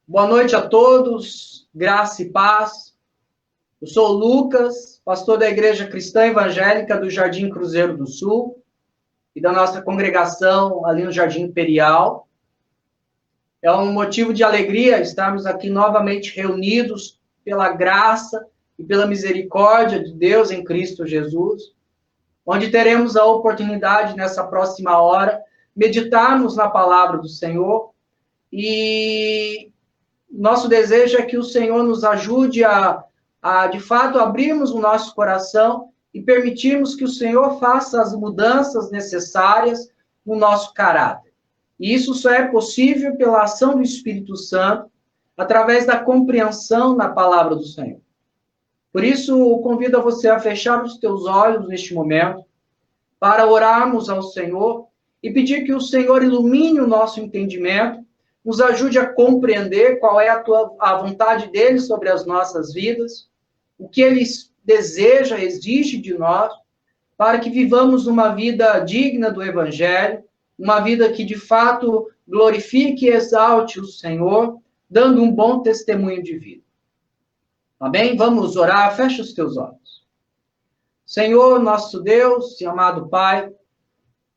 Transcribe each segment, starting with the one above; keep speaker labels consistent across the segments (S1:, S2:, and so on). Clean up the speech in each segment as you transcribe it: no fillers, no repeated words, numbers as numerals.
S1: Boa noite a todos, graça e paz. Eu sou o Lucas, pastor da Igreja Cristã Evangélica do Jardim Cruzeiro do Sul e da nossa congregação ali no Jardim Imperial. É um motivo de alegria estarmos aqui novamente reunidos pela graça e pela misericórdia de Deus em Cristo Jesus, onde teremos a oportunidade nessa próxima hora meditarmos na palavra do Senhor e nosso desejo é que o Senhor nos ajude a de fato, abrirmos o nosso coração e permitirmos que o Senhor faça as mudanças necessárias no nosso caráter. E isso só é possível pela ação do Espírito Santo, através da compreensão na palavra do Senhor. Por isso, eu convido a você a fechar os teus olhos neste momento, para orarmos ao Senhor e pedir que o Senhor ilumine o nosso entendimento, nos ajude a compreender qual é a vontade dele sobre as nossas vidas, o que ele deseja, exige de nós, para que vivamos uma vida digna do Evangelho, uma vida que, de fato, glorifique e exalte o Senhor, dando um bom testemunho de vida. Amém? Vamos orar, fecha os teus olhos. Senhor, nosso Deus e amado Pai,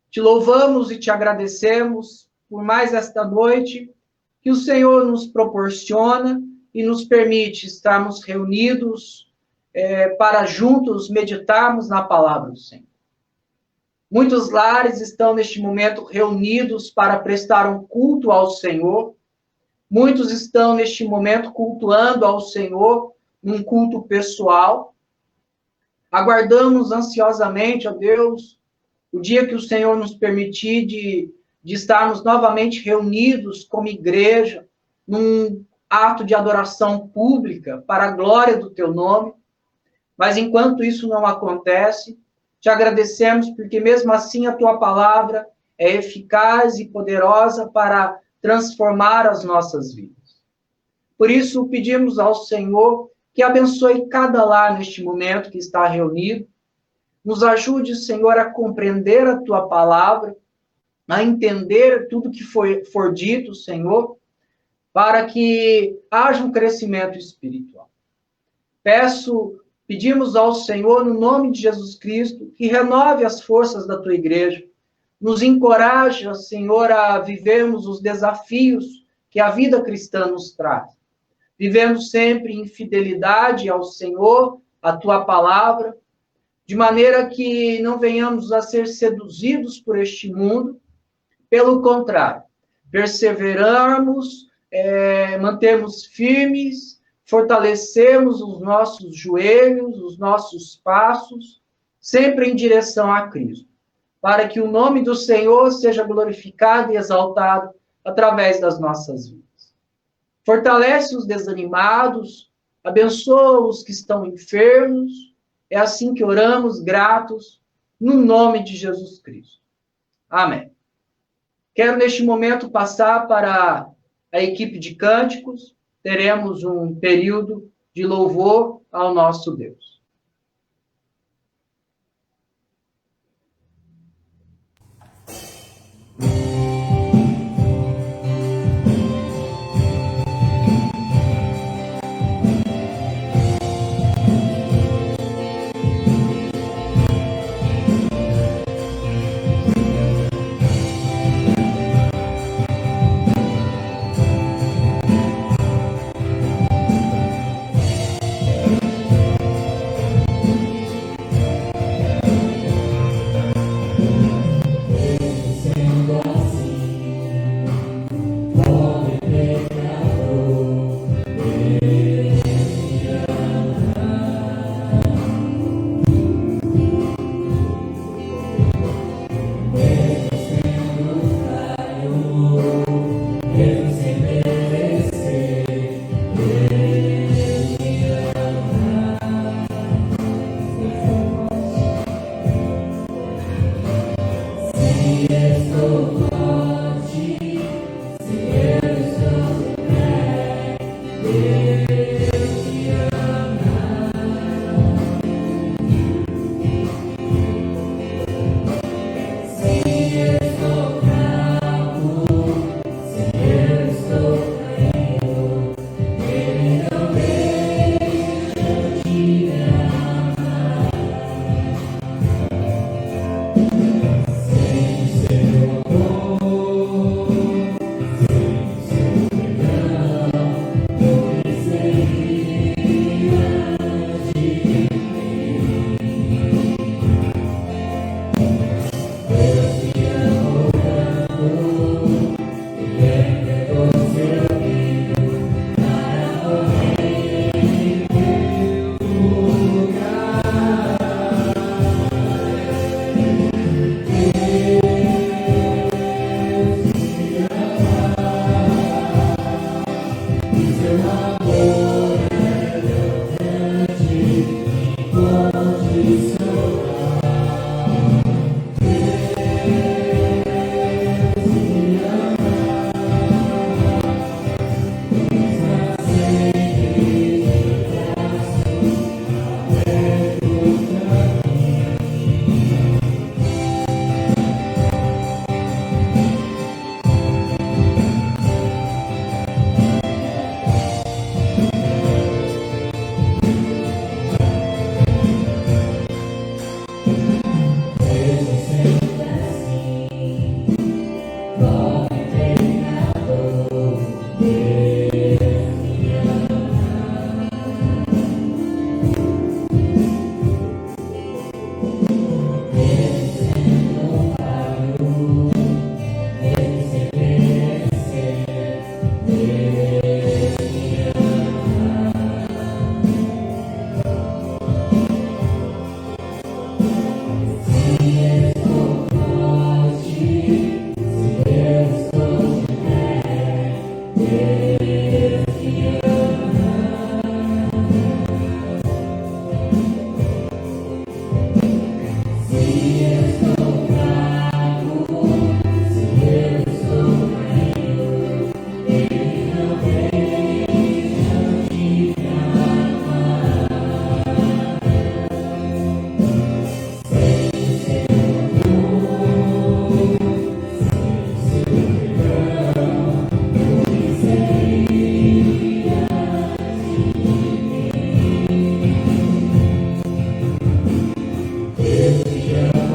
S1: te louvamos e te agradecemos por mais esta noite que o Senhor nos proporciona e nos permite estarmos reunidos para juntos meditarmos na palavra do Senhor. Muitos lares estão neste momento reunidos para prestar um culto ao Senhor. Muitos estão neste momento cultuando ao Senhor num culto pessoal. Aguardamos ansiosamente, ó Deus, o dia que o Senhor nos permitir de estarmos novamente reunidos como igreja, num ato de adoração pública para a glória do teu nome. Mas enquanto isso não acontece, te agradecemos porque mesmo assim a tua palavra é eficaz e poderosa para transformar as nossas vidas. Por isso pedimos ao Senhor que abençoe cada lar neste momento que está reunido. Nos ajude, Senhor, a compreender a tua palavra, a entender tudo que for dito, Senhor, para que haja um crescimento espiritual. Pedimos ao Senhor, no nome de Jesus Cristo, que renove as forças da tua igreja, nos encoraje, Senhor, a vivermos os desafios que a vida cristã nos traz. Vivemos sempre em fidelidade ao Senhor, à tua palavra, de maneira que não venhamos a ser seduzidos por este mundo. Pelo contrário, perseverarmos, mantermos firmes, fortalecemos os nossos joelhos, os nossos passos, sempre em direção a Cristo, para que o nome do Senhor seja glorificado e exaltado através das nossas vidas. Fortalece os desanimados, abençoa os que estão enfermos. É assim que oramos, gratos, no nome de Jesus Cristo. Amém. Quero, neste momento, passar para a equipe de cânticos. Teremos um período de louvor ao nosso Deus.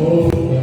S2: Oh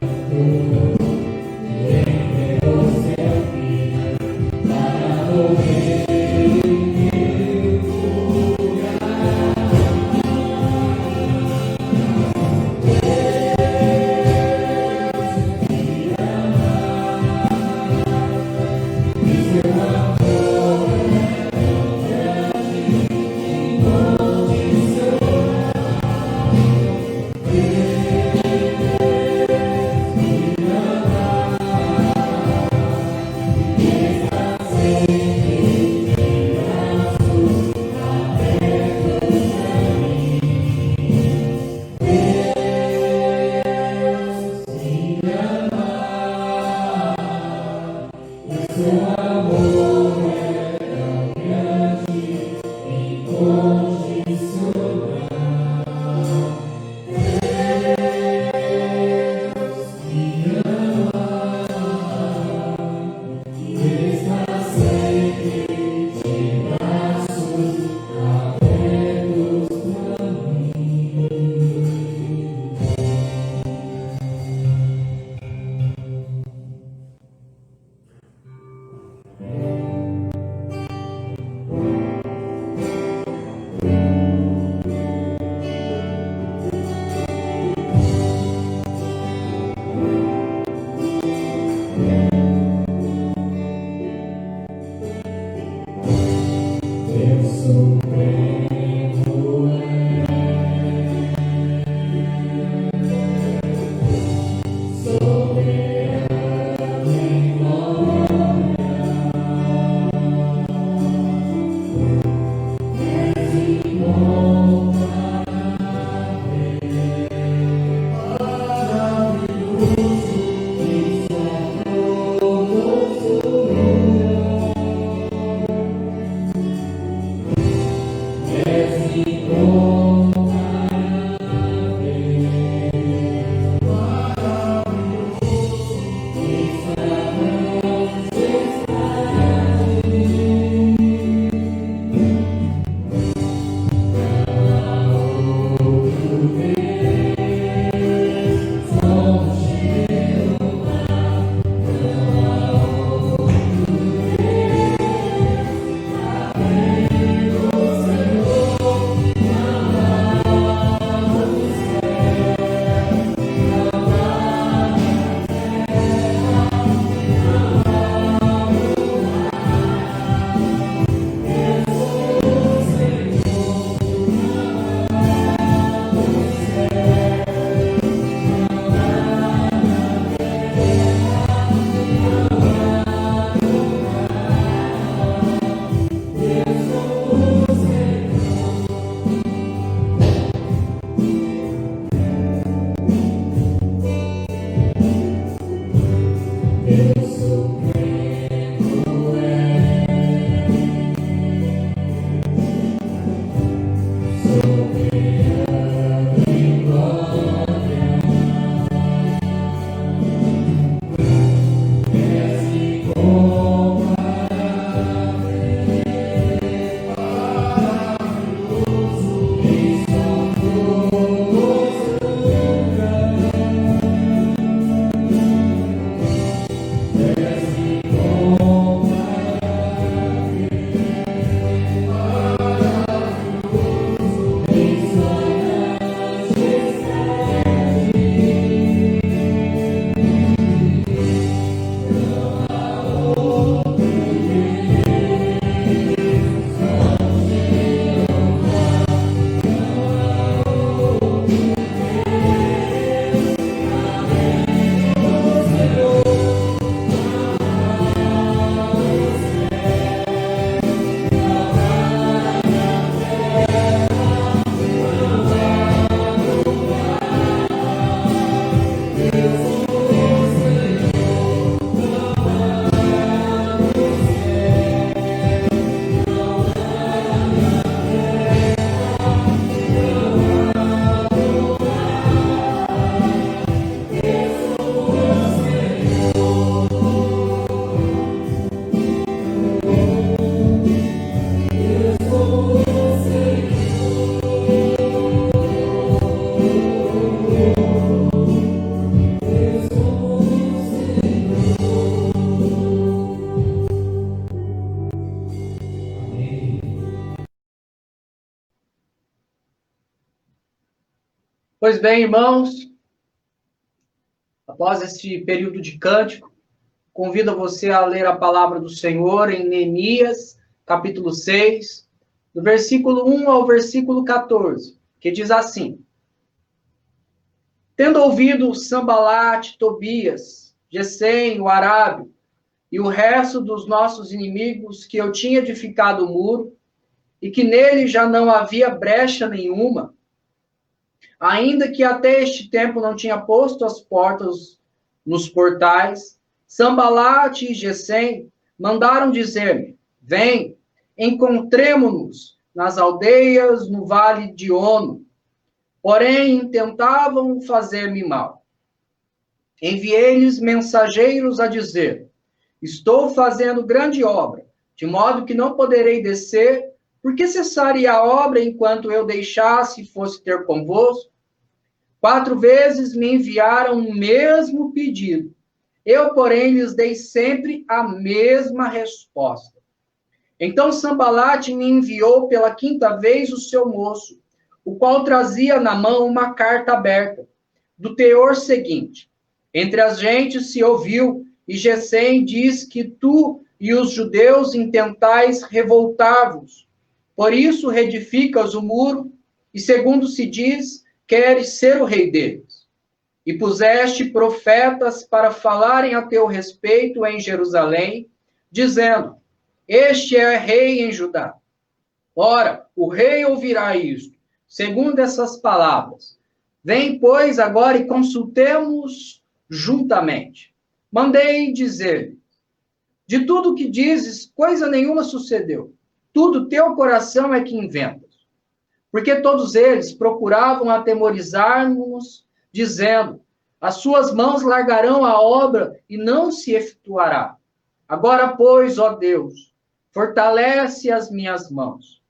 S1: Pois bem, irmãos, após este período de cântico, convido você a ler a palavra do Senhor em Neemias, capítulo 6, do versículo 1 ao versículo 14, que diz assim: Tendo ouvido Sambalate, Tobias, Gesem, o Arábio, e o resto dos nossos inimigos, que eu tinha edificado o muro, e que nele já não havia brecha nenhuma, ainda que até este tempo não tinha posto as portas nos portais, Sambalate e Gesem mandaram dizer-me: Vem, encontremo-nos nas aldeias no vale de Ono. Porém, tentavam fazer-me mal. Enviei-lhes mensageiros a dizer: Estou fazendo grande obra, de modo que não poderei descer. Por que cessaria a obra enquanto eu deixasse e fosse ter convosco? 4 vezes me enviaram o mesmo pedido. Eu, porém, lhes dei sempre a mesma resposta. Então Sambalate me enviou pela 5ª vez o seu moço, o qual trazia na mão uma carta aberta, do teor seguinte: Entre as gentes se ouviu, e Gesem diz que tu e os judeus intentais revoltar-vos. Por isso reedificas o muro, e segundo se diz, queres ser o rei deles. E puseste profetas para falarem a teu respeito em Jerusalém, dizendo: Este é rei em Judá. Ora, o rei ouvirá isto, segundo essas palavras. Vem, pois, agora e consultemos juntamente. Mandei dizer-lhe: De tudo que dizes, coisa nenhuma sucedeu. Tudo teu coração é que inventas. Porque todos eles procuravam atemorizar-nos, dizendo: As suas mãos largarão a obra e não se efetuará. Agora, pois, ó Deus, fortalece as minhas mãos.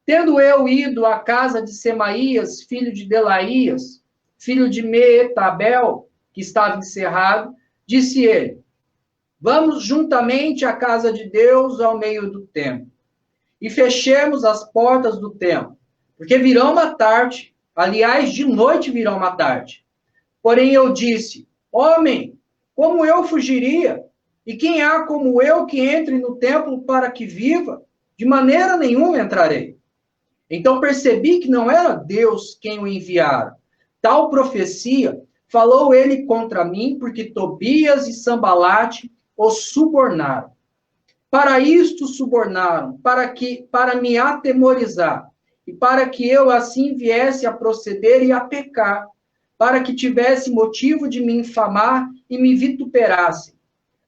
S1: Tendo eu ido à casa de Semaías, filho de Delaías, filho de Meetabel, que estava encerrado, disse ele: Vamos juntamente à casa de Deus ao meio do templo, e fechemos as portas do templo, porque virão uma tarde, aliás, de noite virão uma tarde. Porém eu disse: Homem, como eu fugiria? E quem há como eu que entre no templo para que viva? De maneira nenhuma entrarei. Então percebi que não era Deus quem o enviara. Tal profecia falou ele contra mim, porque Tobias e Sambalate o subornaram. Para isto subornaram, para me atemorizar, e para que eu assim viesse a proceder e a pecar, para que tivesse motivo de me infamar e me vituperassem.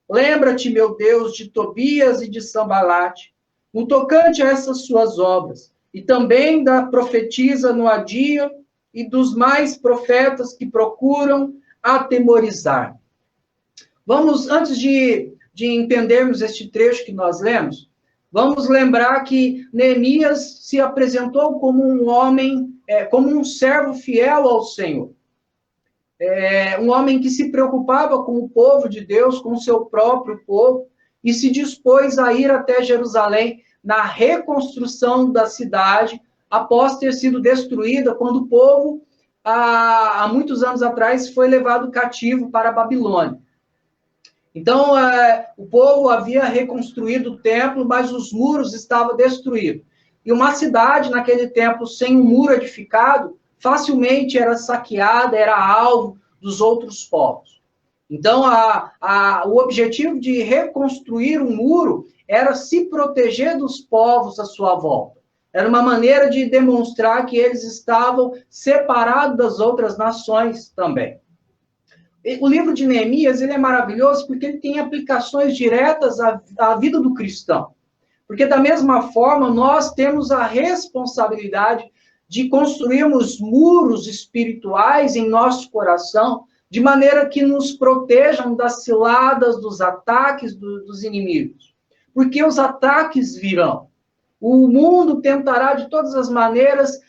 S1: Lembra-te, meu Deus, de Tobias e de Sambalate, no tocante a essas suas obras, e também da profetisa Noadia e dos mais profetas que procuram atemorizar. Vamos, antes de entendermos este trecho que nós lemos, vamos lembrar que Neemias se apresentou como um homem, como um servo fiel ao Senhor. Um homem que se preocupava com o povo de Deus, com o seu próprio povo, e se dispôs a ir até Jerusalém na reconstrução da cidade, após ter sido destruída, quando o povo, há muitos anos atrás, foi levado cativo para a Babilônia. Então, o povo havia reconstruído o templo, mas os muros estavam destruídos. E uma cidade, naquele tempo, sem um muro edificado, facilmente era saqueada, era alvo dos outros povos. Então, o objetivo de reconstruir um muro era se proteger dos povos à sua volta. Era uma maneira de demonstrar que eles estavam separados das outras nações também. O livro de Neemias, ele é maravilhoso porque ele tem aplicações diretas à vida do cristão. Porque da mesma forma, nós temos a responsabilidade de construirmos muros espirituais em nosso coração, de maneira que nos protejam das ciladas, dos ataques dos inimigos. Porque os ataques virão. O mundo tentará, de todas as maneiras,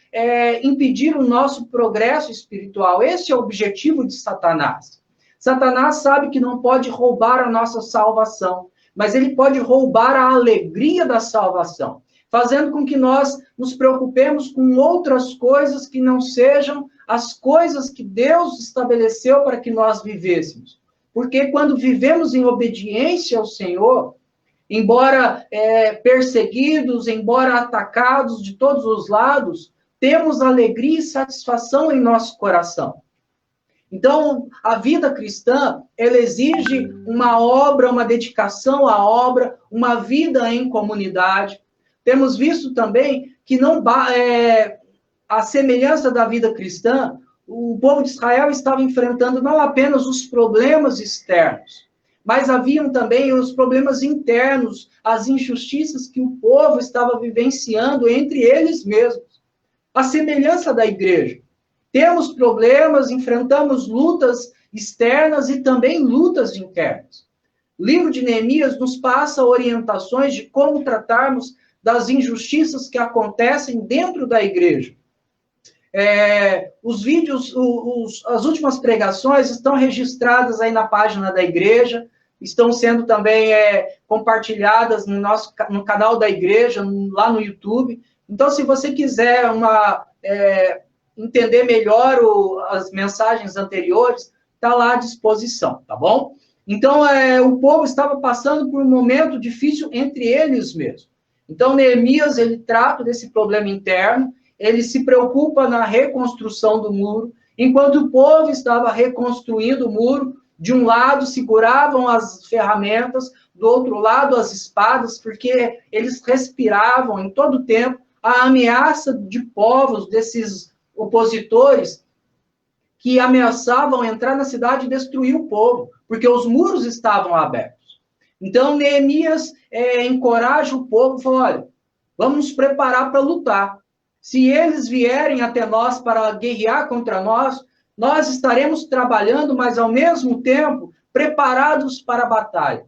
S1: impedir o nosso progresso espiritual. Esse é o objetivo de Satanás. Satanás sabe que não pode roubar a nossa salvação, mas ele pode roubar a alegria da salvação, fazendo com que nós nos preocupemos com outras coisas que não sejam as coisas que Deus estabeleceu para que nós vivêssemos. Porque quando vivemos em obediência ao Senhor, embora perseguidos, embora atacados de todos os lados, temos alegria e satisfação em nosso coração. Então, a vida cristã, ela exige uma obra, uma dedicação à obra, uma vida em comunidade. Temos visto também que a semelhança da vida cristã, o povo de Israel estava enfrentando não apenas os problemas externos, mas haviam também os problemas internos, as injustiças que o povo estava vivenciando entre eles mesmos. A semelhança da igreja. Temos problemas, enfrentamos lutas externas e também lutas internas. O livro de Neemias nos passa orientações de como tratarmos das injustiças que acontecem dentro da igreja. Os vídeos, as últimas pregações estão registradas aí na página da igreja, estão sendo também compartilhadas no canal da igreja, lá no YouTube. Então, se você quiser entender melhor as mensagens anteriores, está lá à disposição, tá bom? Então, o povo estava passando por um momento difícil entre eles mesmos. Então, Neemias, ele trata desse problema interno, ele se preocupa na reconstrução do muro, enquanto o povo estava reconstruindo o muro, de um lado seguravam as ferramentas, do outro lado as espadas, porque eles respiravam em todo o tempo a ameaça de povos, desses opositores, que ameaçavam entrar na cidade e destruir o povo, porque os muros estavam abertos. Então, Neemias encoraja o povo, falou, olha, vamos nos preparar para lutar. Se eles vierem até nós para guerrear contra nós, nós estaremos trabalhando, mas ao mesmo tempo preparados para a batalha.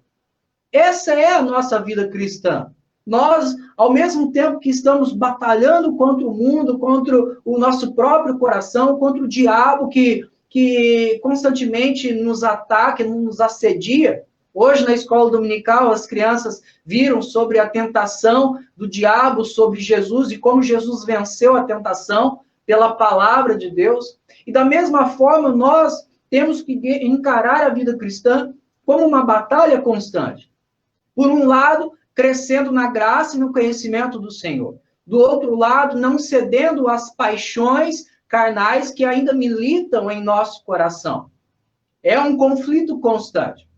S1: Essa é a nossa vida cristã. Nós, ao mesmo tempo que estamos batalhando contra o mundo, contra o nosso próprio coração, contra o diabo que constantemente nos ataca, nos assedia. Hoje, na escola dominical, as crianças viram sobre a tentação do diabo sobre Jesus e como Jesus venceu a tentação pela palavra de Deus. E da mesma forma, nós temos que encarar a vida cristã como uma batalha constante. Por um lado, crescendo na graça e no conhecimento do Senhor. Do outro lado, não cedendo às paixões carnais que ainda militam em nosso coração. É um conflito constante.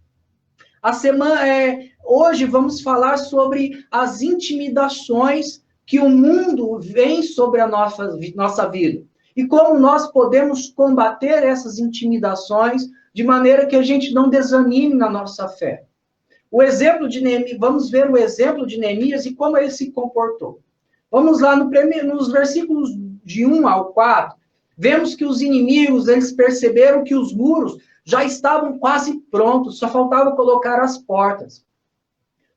S1: Hoje vamos falar sobre as intimidações que o mundo vem sobre a nossa vida. E como nós podemos combater essas intimidações de maneira que a gente não desanime na nossa fé. O exemplo de Neemias, vamos ver o exemplo de Neemias e como ele se comportou. Vamos lá nos versículos de 1 ao 4, vemos que os inimigos, eles perceberam que os muros já estavam quase prontos, só faltava colocar as portas.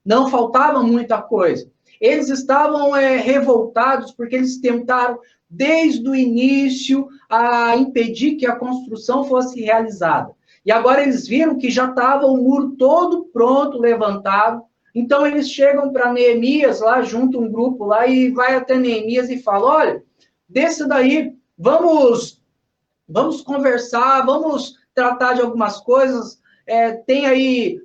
S1: Não faltava muita coisa. Eles estavam revoltados porque eles tentaram, desde o início, a impedir que a construção fosse realizada. E agora eles viram que já estava o muro todo pronto, levantado. Então eles chegam para Neemias, lá junto um grupo lá, e vai até Neemias e fala, olha, desce daí, vamos conversar, vamos tratar de algumas coisas. Tem aí...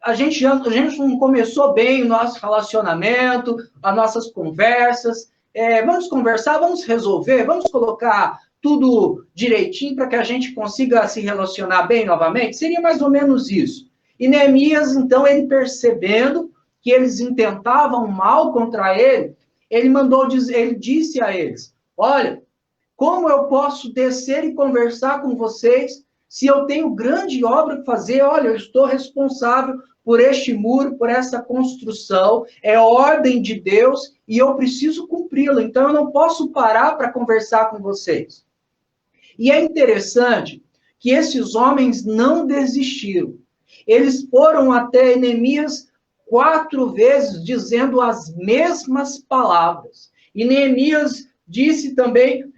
S1: A gente não começou bem o nosso relacionamento, as nossas conversas. Vamos conversar, vamos resolver, vamos colocar tudo direitinho para que a gente consiga se relacionar bem novamente. Seria mais ou menos isso. E Neemias, então, ele percebendo que eles intentavam mal contra ele, ele disse a eles, olha, como eu posso descer e conversar com vocês se eu tenho grande obra para fazer? Olha, eu estou responsável por este muro, por essa construção, é ordem de Deus e eu preciso cumpri-la, então eu não posso parar para conversar com vocês. E é interessante que esses homens não desistiram. Eles foram até Neemias 4 vezes dizendo as mesmas palavras. E Neemias disse também,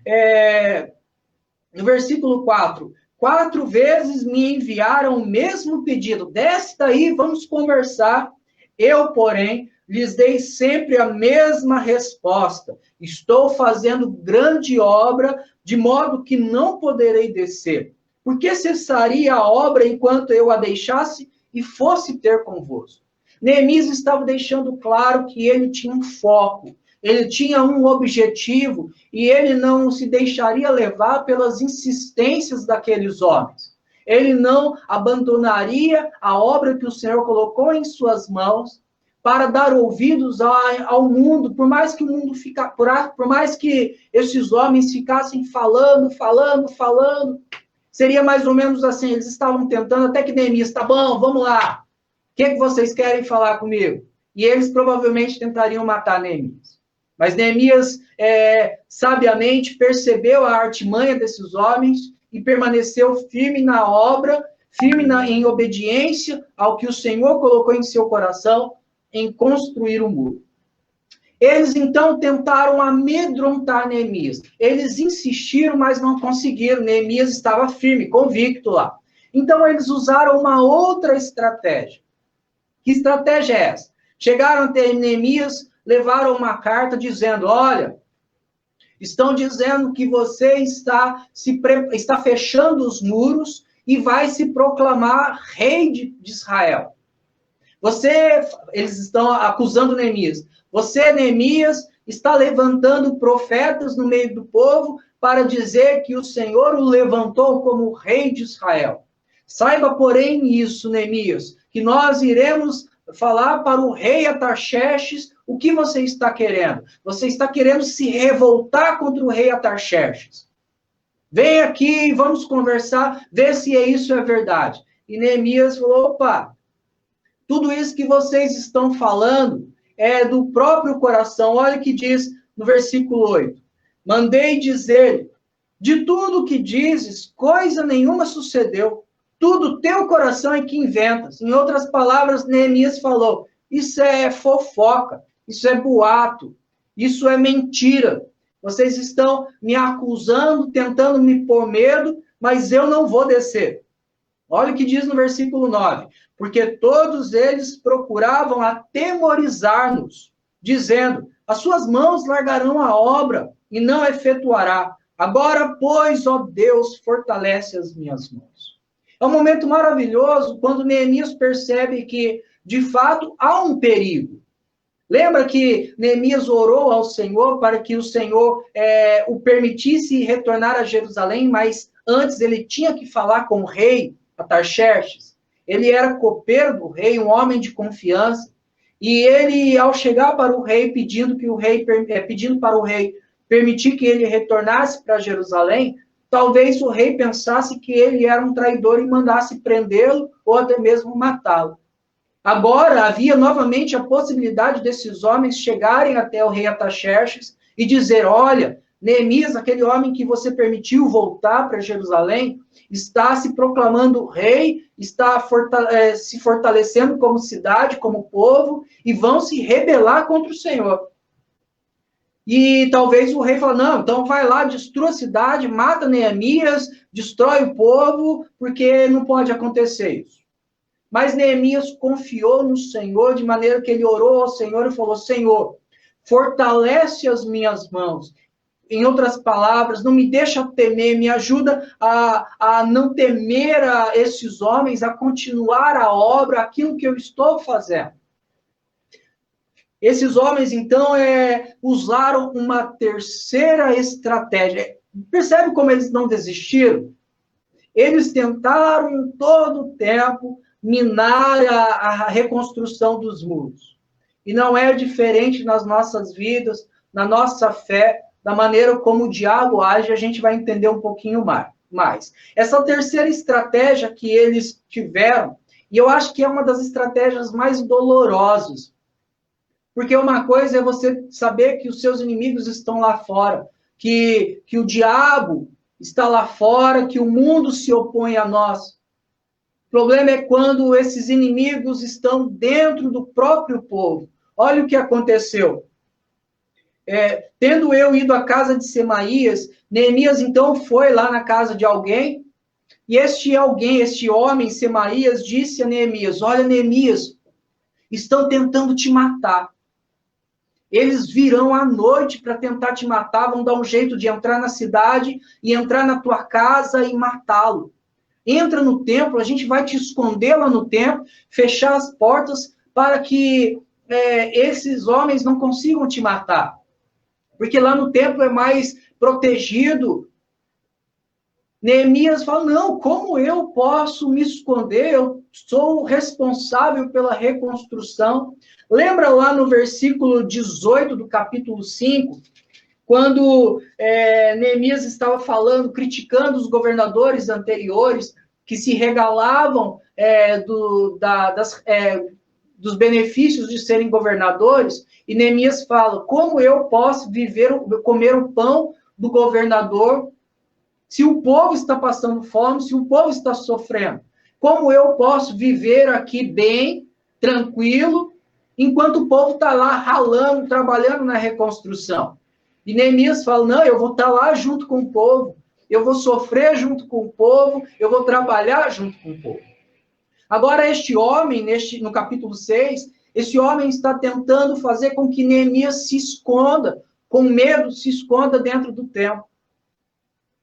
S1: no versículo 4, 4 vezes me enviaram o mesmo pedido. Desce daí, vamos conversar. Eu, porém, lhes dei sempre a mesma resposta. Estou fazendo grande obra, de modo que não poderei descer. Por que cessaria a obra enquanto eu a deixasse e fosse ter convosco? Neemias estava deixando claro que ele tinha um foco, ele tinha um objetivo, e ele não se deixaria levar pelas insistências daqueles homens. Ele não abandonaria a obra que o Senhor colocou em suas mãos para dar ouvidos ao mundo, por mais que o mundo por mais que esses homens ficassem falando, seria mais ou menos assim, eles estavam tentando, até que Neemias, tá bom, vamos lá, o que vocês querem falar comigo? E eles provavelmente tentariam matar Neemias. Mas Neemias, sabiamente, percebeu a artimanha desses homens e permaneceu firme na obra, em obediência ao que o Senhor colocou em seu coração, em construir o muro. Eles, então, tentaram amedrontar Neemias. Eles insistiram, mas não conseguiram. Neemias estava firme, convicto lá. Então, eles usaram uma outra estratégia. Que estratégia é essa? Chegaram até Neemias, levaram uma carta dizendo, olha, estão dizendo que você está fechando os muros e vai se proclamar rei de Israel. Eles estão acusando Neemias. Você, Neemias, está levantando profetas no meio do povo para dizer que o Senhor o levantou como rei de Israel. Saiba, porém, isso, Neemias, que nós iremos falar para o rei Atarxerxes o que você está querendo. Você está querendo se revoltar contra o rei Atarxerxes. Vem aqui, vamos conversar, ver se isso é verdade. E Neemias falou, opa, tudo isso que vocês estão falando é do próprio coração. Olha o que diz no versículo 8. Mandei dizer, de tudo que dizes, coisa nenhuma sucedeu. Tudo teu coração é que inventas. Em outras palavras, Neemias falou, isso é fofoca, isso é boato, isso é mentira. Vocês estão me acusando, tentando me pôr medo, mas eu não vou descer. Olha o que diz no versículo 9. Porque todos eles procuravam atemorizar-nos, dizendo, as suas mãos largarão a obra e não efetuará. Agora, pois, ó Deus, fortalece as minhas mãos. É um momento maravilhoso quando Neemias percebe que, de fato, há um perigo. Lembra que Neemias orou ao Senhor para que o Senhor o permitisse retornar a Jerusalém, mas antes ele tinha que falar com o rei Atarxerxes. Ele era copeiro do rei, um homem de confiança, e ele, ao chegar para o rei, pedindo para o rei permitir que ele retornasse para Jerusalém, talvez o rei pensasse que ele era um traidor e mandasse prendê-lo ou até mesmo matá-lo. Agora, havia novamente a possibilidade desses homens chegarem até o rei Atarxerxes e dizer, olha, Neemias, aquele homem que você permitiu voltar para Jerusalém, está se proclamando rei, está se fortalecendo como cidade, como povo, e vão se rebelar contra o Senhor. E talvez o rei fale, não, então vai lá, destrua a cidade, mata Neemias, destrói o povo, porque não pode acontecer isso. Mas Neemias confiou no Senhor, de maneira que ele orou ao Senhor e falou, Senhor, fortalece as minhas mãos. Em outras palavras, não me deixa temer, me ajuda a não temer a esses homens, a continuar a obra, aquilo que eu estou fazendo. Esses homens, então, usaram uma terceira estratégia. Percebe como eles não desistiram? Eles tentaram todo o tempo minar a reconstrução dos muros. E não é diferente nas nossas vidas, na nossa fé, da maneira como o diabo age, a gente vai entender um pouquinho mais. Essa terceira estratégia que eles tiveram, e eu acho que é uma das estratégias mais dolorosas, porque uma coisa é você saber que os seus inimigos estão lá fora, que o diabo está lá fora, que o mundo se opõe a nós. O problema é quando esses inimigos estão dentro do próprio povo. Olha o que aconteceu. Tendo eu ido à casa de Semaías, Neemias então foi lá na casa de alguém, e este homem, Semaías, disse a Neemias, olha, Neemias, estão tentando te matar. Eles virão à noite para tentar te matar, vão dar um jeito de entrar na cidade e entrar na tua casa e matá-lo. Entra no templo, a gente vai te esconder lá no templo, fechar as portas para que esses homens não consigam te matar. Porque lá no templo é mais protegido. Neemias fala, não, como eu posso me esconder? Eu sou responsável pela reconstrução. Lembra lá no versículo 18 do capítulo 5, quando Neemias estava falando, criticando os governadores anteriores, que se regalavam dos benefícios de serem governadores, e Neemias fala, como eu posso comer o pão do governador, se o povo está passando fome, se o povo está sofrendo? Como eu posso viver aqui bem, tranquilo, enquanto o povo está lá ralando, trabalhando na reconstrução? E Neemias fala, não, eu vou estar lá junto com o povo, eu vou sofrer junto com o povo, eu vou trabalhar junto com o povo. Agora, este homem, no capítulo 6, esse homem está tentando fazer com que Neemias se esconda, com medo, se esconda dentro do templo.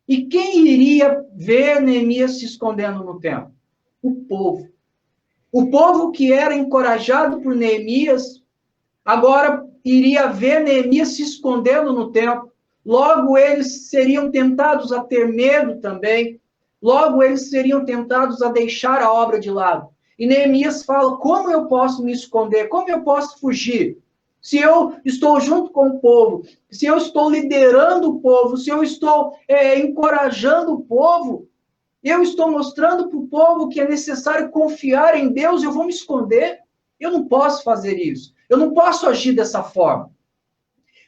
S1: E quem iria ver Neemias se escondendo no templo? O povo. O povo que era encorajado por Neemias, agora iria ver Neemias se escondendo no templo. Logo, eles seriam tentados a ter medo também. Logo, eles seriam tentados a deixar a obra de lado. E Neemias fala, como eu posso me esconder? Como eu posso fugir? Se eu estou junto com o povo, se eu estou liderando o povo, se eu estou encorajando o povo, eu estou mostrando para o povo que é necessário confiar em Deus, eu vou me esconder? Eu não posso fazer isso. Eu não posso agir dessa forma.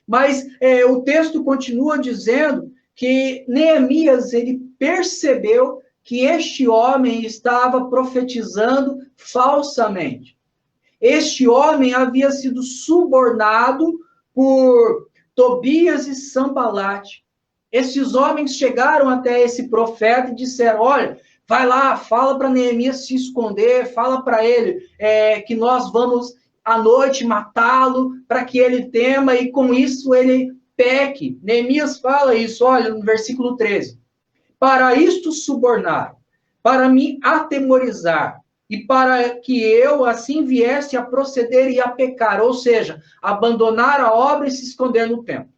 S1: Mas o texto continua dizendo que Neemias, ele percebeu que este homem estava profetizando falsamente. Este homem havia sido subornado por Tobias e Sanbalate. Esses homens chegaram até esse profeta e disseram, olha, vai lá, fala para Neemias se esconder, fala para ele que nós vamos à noite matá-lo, para que ele tema e com isso ele peque. Neemias fala isso, olha, no versículo 13. Para isto subornar, para me atemorizar, e para que eu assim viesse a proceder e a pecar, ou seja, abandonar a obra e se esconder no templo.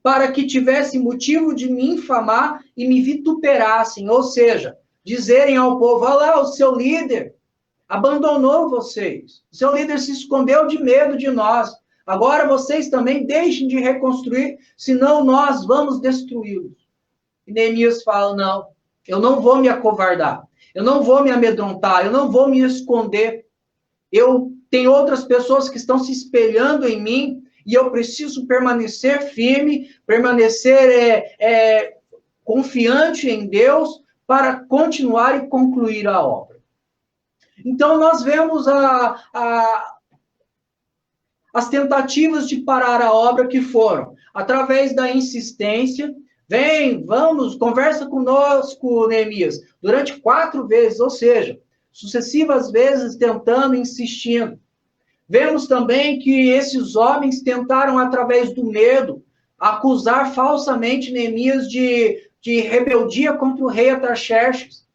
S1: Para que tivesse motivo de me infamar e me vituperassem, ou seja, dizerem ao povo, olha lá, o seu líder abandonou vocês, o seu líder se escondeu de medo de nós, agora vocês também deixem de reconstruir, senão nós vamos destruí-los. E Neemias fala, não, eu não vou me acovardar. Eu não vou me amedrontar, eu não vou me esconder. Tem outras pessoas que estão se espelhando em mim e eu preciso permanecer firme, permanecer confiante em Deus para continuar e concluir a obra. Então, nós vemos as tentativas de parar a obra que foram através da insistência. Vem, vamos, conversa conosco, Neemias, durante 4 vezes, ou seja, sucessivas vezes tentando, insistindo. Vemos também que esses homens tentaram, através do medo, acusar falsamente Neemias de rebeldia contra o rei Artaxerxes,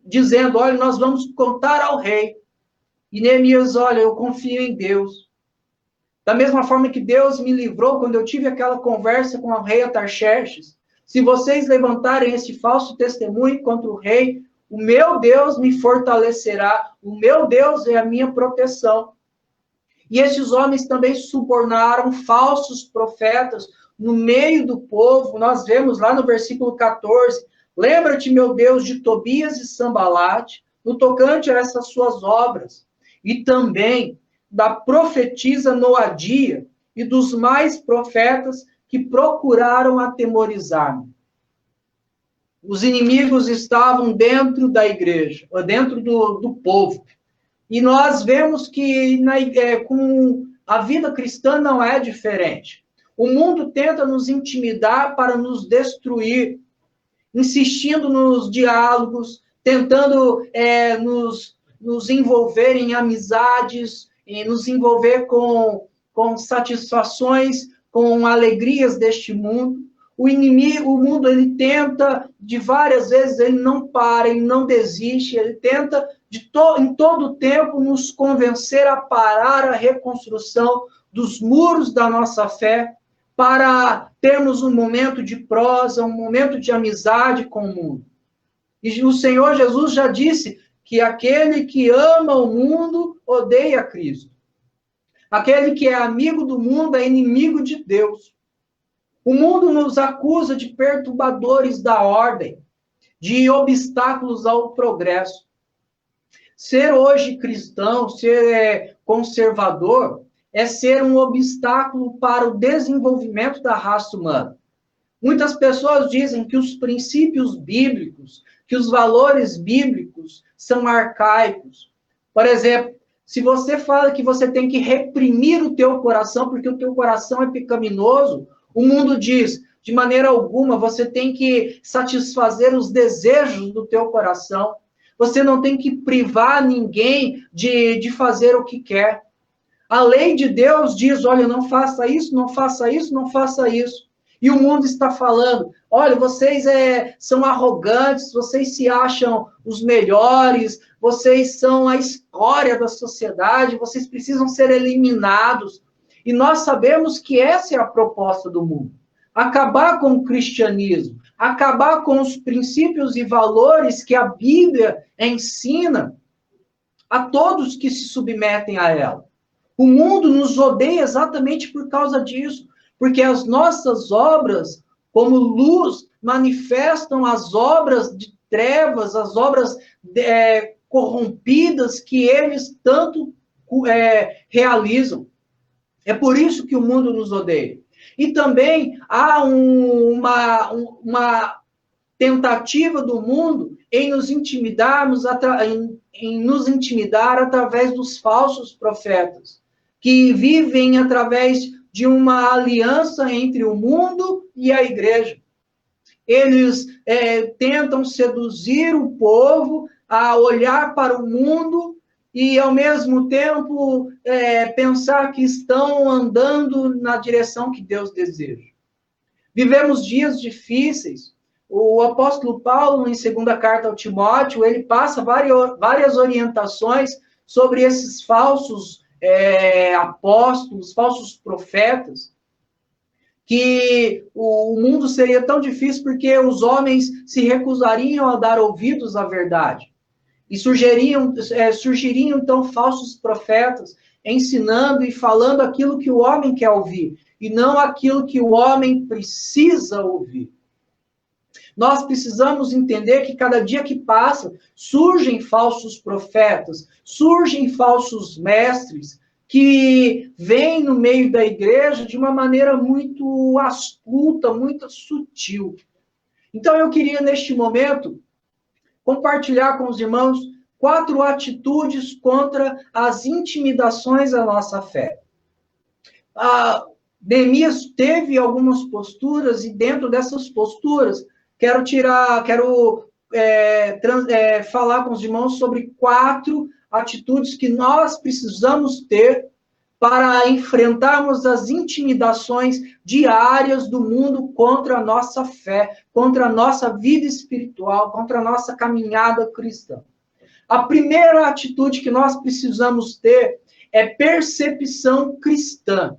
S1: dizendo, olha, nós vamos contar ao rei. E Neemias, olha, eu confio em Deus. Da mesma forma que Deus me livrou quando eu tive aquela conversa com o rei Artaxerxes, se vocês levantarem esse falso testemunho contra o rei, o meu Deus me fortalecerá, o meu Deus é a minha proteção. E esses homens também subornaram falsos profetas no meio do povo. Nós vemos lá no versículo 14, lembra-te, meu Deus, de Tobias e Sanbalate, no tocante a essas suas obras, e também da profetisa Noadia e dos mais profetas que procuraram atemorizar-me. Os inimigos estavam dentro da igreja, ou dentro do povo. E nós vemos que com a vida cristã não é diferente. O mundo tenta nos intimidar para nos destruir, insistindo nos diálogos, tentando nos envolver em amizades, nos envolver com com satisfações, com alegrias deste mundo. O inimigo, o mundo, ele tenta, de várias vezes, ele não para, ele não desiste, ele tenta, em todo o tempo, nos convencer a parar a reconstrução dos muros da nossa fé, para termos um momento de prosa, um momento de amizade com o mundo. E o Senhor Jesus já disse que aquele que ama o mundo odeia Cristo. Aquele que é amigo do mundo é inimigo de Deus. O mundo nos acusa de perturbadores da ordem, de obstáculos ao progresso. Ser hoje cristão, ser conservador, é ser um obstáculo para o desenvolvimento da raça humana. Muitas pessoas dizem que os princípios bíblicos, que os valores bíblicos são arcaicos. Por exemplo, se você fala que você tem que reprimir o teu coração, porque o teu coração é pecaminoso, o mundo diz, de maneira alguma, você tem que satisfazer os desejos do teu coração. Você não tem que privar ninguém de fazer o que quer. A lei de Deus diz, olha, não faça isso, não faça isso, não faça isso. E o mundo está falando, olha, vocês são arrogantes, vocês se acham os melhores, vocês são a escória da sociedade, vocês precisam ser eliminados. E nós sabemos que essa é a proposta do mundo. Acabar com o cristianismo, acabar com os princípios e valores que a Bíblia ensina a todos que se submetem a ela. O mundo nos odeia exatamente por causa disso, porque as nossas obras, como luz, manifestam as obras de trevas, as obras corrompidas que eles tanto realizam. É por isso que o mundo nos odeia. E também há uma tentativa do mundo em nos intimidarmos, em nos intimidar através dos falsos profetas, que vivem através de uma aliança entre o mundo e a igreja. Eles tentam seduzir o povo a olhar para o mundo e, ao mesmo tempo, pensar que estão andando na direção que Deus deseja. Vivemos dias difíceis. O apóstolo Paulo, em 2ª carta ao Timóteo, ele passa várias orientações sobre esses falsos apóstolos, falsos profetas, que o mundo seria tão difícil porque os homens se recusariam a dar ouvidos à verdade. E surgiriam então falsos profetas, ensinando e falando aquilo que o homem quer ouvir, e não aquilo que o homem precisa ouvir. Nós precisamos entender que cada dia que passa, surgem falsos profetas, surgem falsos mestres, que vêm no meio da igreja de uma maneira muito astuta, muito sutil. Então, eu queria, neste momento, compartilhar com os irmãos 4 atitudes contra as intimidações à nossa fé. Neemias teve algumas posturas, e dentro dessas posturas, quero falar com os irmãos sobre 4 atitudes que nós precisamos ter para enfrentarmos as intimidações diárias do mundo contra a nossa fé, contra a nossa vida espiritual, contra a nossa caminhada cristã. A primeira atitude que nós precisamos ter é percepção cristã.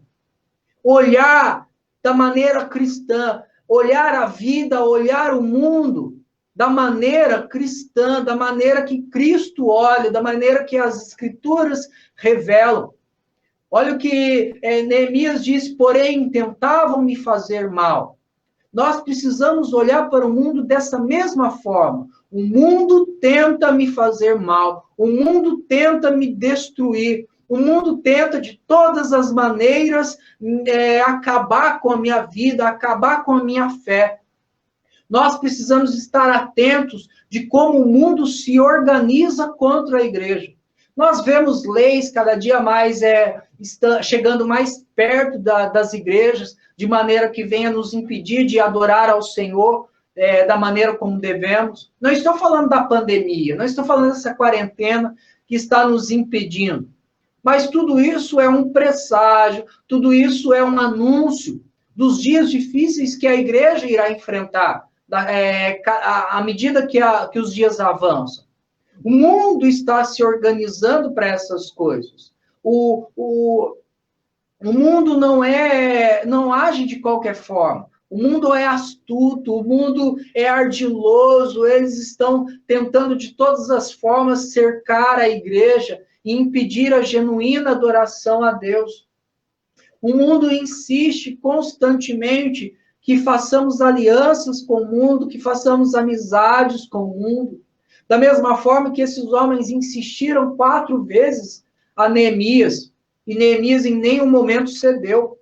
S1: Olhar da maneira cristã, olhar a vida, olhar o mundo da maneira cristã, da maneira que Cristo olha, da maneira que as Escrituras revelam. Olha o que Neemias diz, porém, tentavam me fazer mal. Nós precisamos olhar para o mundo dessa mesma forma. O mundo tenta me fazer mal, o mundo tenta me destruir, o mundo tenta de todas as maneiras acabar com a minha vida, acabar com a minha fé. Nós precisamos estar atentos de como o mundo se organiza contra a igreja. Nós vemos leis cada dia mais chegando mais perto das igrejas, de maneira que venha nos impedir de adorar ao Senhor da maneira como devemos. Não estou falando da pandemia, não estou falando dessa quarentena que está nos impedindo. Mas tudo isso é um presságio, tudo isso é um anúncio dos dias difíceis que a igreja irá enfrentar à medida que os dias avançam. O mundo está se organizando para essas coisas. O mundo não age de qualquer forma. O mundo é astuto, o mundo é ardiloso, eles estão tentando de todas as formas cercar a igreja e impedir a genuína adoração a Deus. O mundo insiste constantemente que façamos alianças com o mundo, que façamos amizades com o mundo. Da mesma forma que esses homens insistiram 4 vezes a Neemias, e Neemias em nenhum momento cedeu.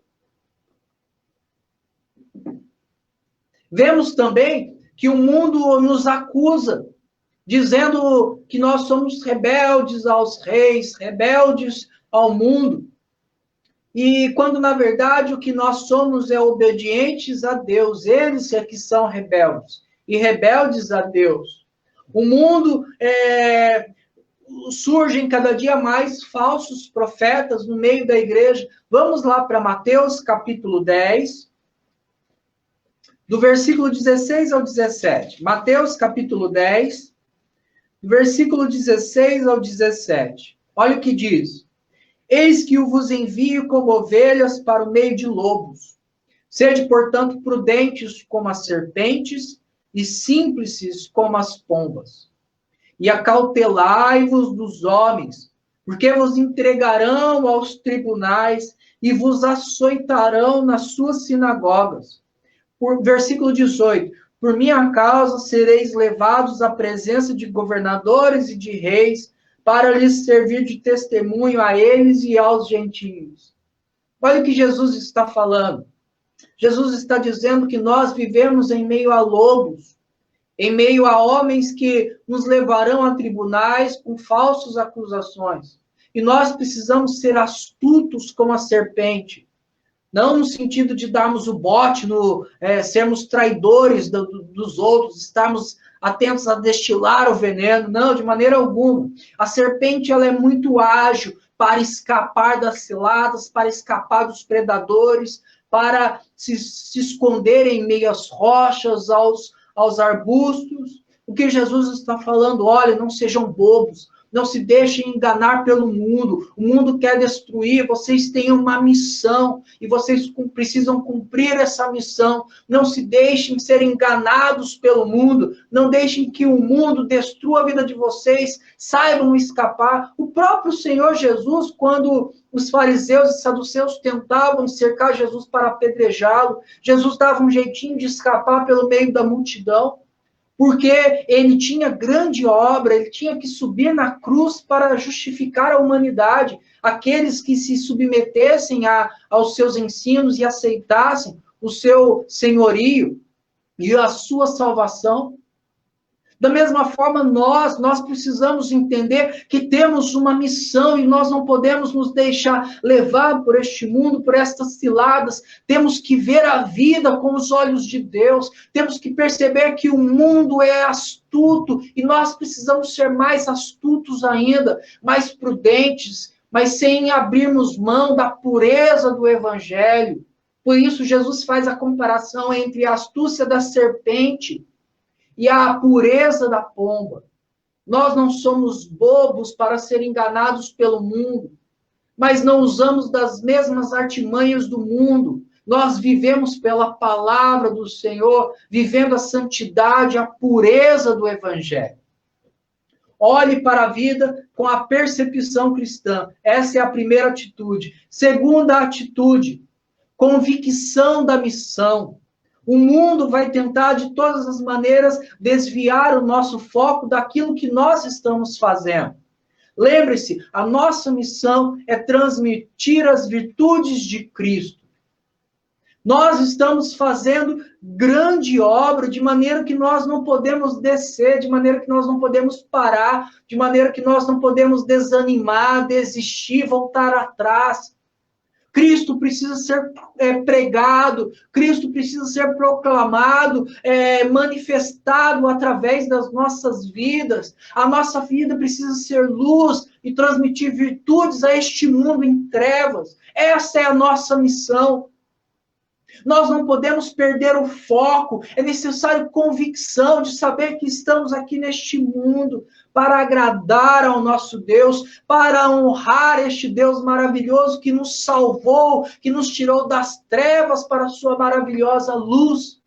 S1: Vemos também que o mundo nos acusa, dizendo que nós somos rebeldes aos reis, rebeldes ao mundo. E quando, na verdade, o que nós somos é obedientes a Deus. Eles é que são rebeldes. E rebeldes a Deus. O mundo surgem cada dia mais falsos profetas no meio da igreja. Vamos lá para Mateus, capítulo 10, do versículo 16 ao 17. Mateus, capítulo 10, do versículo 16 ao 17. Olha o que diz. Eis que eu vos envio como ovelhas para o meio de lobos. Sede, portanto, prudentes como as serpentes e simples como as pombas. E acautelai-vos dos homens, porque vos entregarão aos tribunais e vos açoitarão nas suas sinagogas. Versículo 18. Por minha causa sereis levados à presença de governadores e de reis, para lhes servir de testemunho a eles e aos gentios. Olha o que Jesus está falando. Jesus está dizendo que nós vivemos em meio a lobos, em meio a homens que nos levarão a tribunais com falsas acusações. E nós precisamos ser astutos como a serpente. Não no sentido de darmos o bote, sermos traidores dos outros, estarmos atentos a destilar o veneno. Não, de maneira alguma. A serpente ela é muito ágil para escapar das ciladas, para escapar dos predadores, para se esconder em meio às rochas, aos arbustos. O que Jesus está falando? Olha, não sejam bobos. Não se deixem enganar pelo mundo. O mundo quer destruir. Vocês têm uma missão e vocês precisam cumprir essa missão. Não se deixem ser enganados pelo mundo. Não deixem que o mundo destrua a vida de vocês. Saibam escapar. O próprio Senhor Jesus, quando os fariseus e saduceus tentavam cercar Jesus para apedrejá-lo, Jesus dava um jeitinho de escapar pelo meio da multidão. Porque ele tinha grande obra, ele tinha que subir na cruz para justificar a humanidade. Aqueles que se submetessem aos seus ensinos e aceitassem o seu senhorio e a sua salvação. Da mesma forma, nós precisamos entender que temos uma missão e nós não podemos nos deixar levar por este mundo, por estas ciladas. Temos que ver a vida com os olhos de Deus. Temos que perceber que o mundo é astuto e nós precisamos ser mais astutos ainda, mais prudentes, mas sem abrirmos mão da pureza do Evangelho. Por isso, Jesus faz a comparação entre a astúcia da serpente e a pureza da pomba. Nós não somos bobos para ser enganados pelo mundo, mas não usamos das mesmas artimanhas do mundo. Nós vivemos pela palavra do Senhor, vivendo a santidade, a pureza do Evangelho. Olhe para a vida com a percepção cristã. Essa é a primeira atitude. Segunda atitude, convicção da missão. O mundo vai tentar, de todas as maneiras, desviar o nosso foco daquilo que nós estamos fazendo. Lembre-se, a nossa missão é transmitir as virtudes de Cristo. Nós estamos fazendo grande obra, de maneira que nós não podemos descer, de maneira que nós não podemos parar, de maneira que nós não podemos desanimar, desistir, voltar atrás. Cristo precisa ser pregado, Cristo precisa ser proclamado, manifestado através das nossas vidas. A nossa vida precisa ser luz e transmitir virtudes a este mundo em trevas. Essa é a nossa missão. Nós não podemos perder o foco, é necessário convicção de saber que estamos aqui neste mundo para agradar ao nosso Deus, para honrar este Deus maravilhoso que nos salvou, que nos tirou das trevas para a sua maravilhosa luz.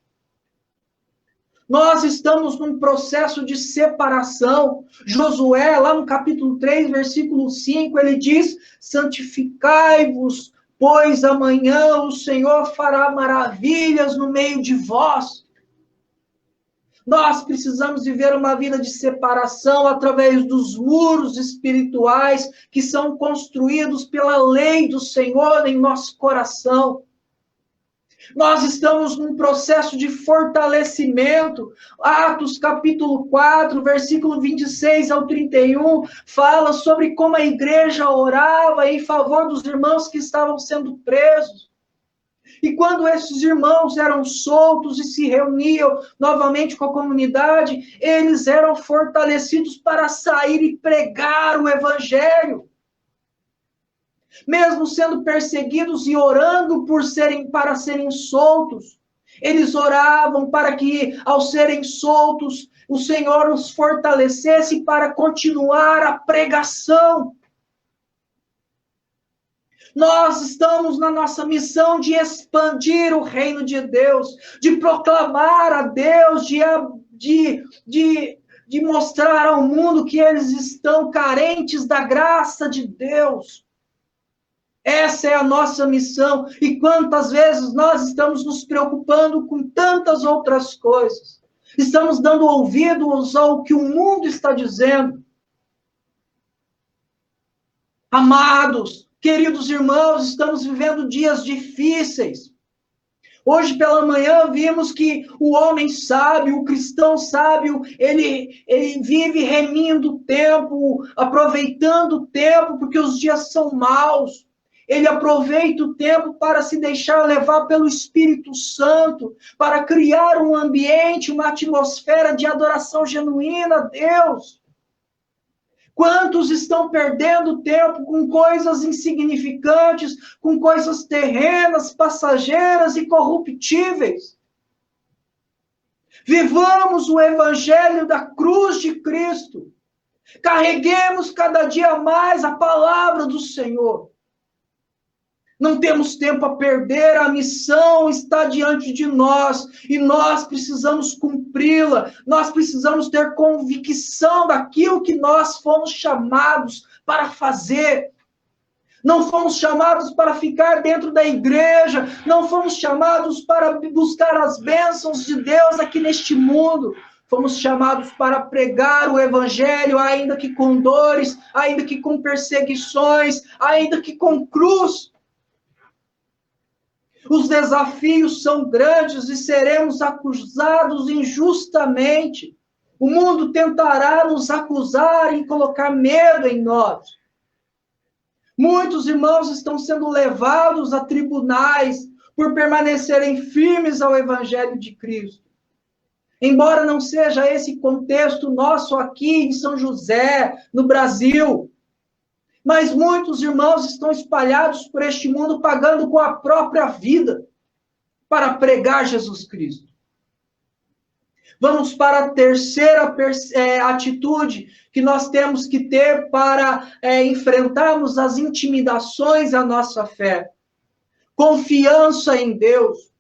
S1: Nós estamos num processo de separação. Josué, lá no capítulo 3, versículo 5, ele diz: santificai-vos, pois amanhã o Senhor fará maravilhas no meio de vós. Nós precisamos viver uma vida de separação através dos muros espirituais que são construídos pela lei do Senhor em nosso coração. Nós estamos num processo de fortalecimento. Atos capítulo 4, versículo 26 ao 31, fala sobre como a igreja orava em favor dos irmãos que estavam sendo presos. E quando esses irmãos eram soltos e se reuniam novamente com a comunidade, eles eram fortalecidos para sair e pregar o evangelho. Mesmo sendo perseguidos e orando para serem soltos, eles oravam para que, ao serem soltos, o Senhor os fortalecesse para continuar a pregação. Nós estamos na nossa missão de expandir o reino de Deus, de proclamar a Deus, de mostrar ao mundo que eles estão carentes da graça de Deus. Essa é a nossa missão. E quantas vezes nós estamos nos preocupando com tantas outras coisas. Estamos dando ouvidos ao que o mundo está dizendo. Amados, queridos irmãos, estamos vivendo dias difíceis. Hoje pela manhã vimos que o homem sábio, o cristão sábio, ele vive remindo o tempo, aproveitando o tempo, porque os dias são maus. Ele aproveita o tempo para se deixar levar pelo Espírito Santo, para criar um ambiente, uma atmosfera de adoração genuína a Deus. Quantos estão perdendo tempo com coisas insignificantes, com coisas terrenas, passageiras e corruptíveis? Vivamos o evangelho da cruz de Cristo. Carreguemos cada dia mais a palavra do Senhor. Não temos tempo a perder, a missão está diante de nós e nós precisamos cumpri-la. Nós precisamos ter convicção daquilo que nós fomos chamados para fazer. Não fomos chamados para ficar dentro da igreja, não fomos chamados para buscar as bênçãos de Deus aqui neste mundo. Fomos chamados para pregar o evangelho, ainda que com dores, ainda que com perseguições, ainda que com cruz. Os desafios são grandes e seremos acusados injustamente. O mundo tentará nos acusar e colocar medo em nós. Muitos irmãos estão sendo levados a tribunais por permanecerem firmes ao Evangelho de Cristo. Embora não seja esse contexto nosso aqui em São José, no Brasil, mas muitos irmãos estão espalhados por este mundo pagando com a própria vida para pregar Jesus Cristo. Vamos para a terceira atitude que nós temos que ter para enfrentarmos as intimidações à nossa fé. Confiança em Deus.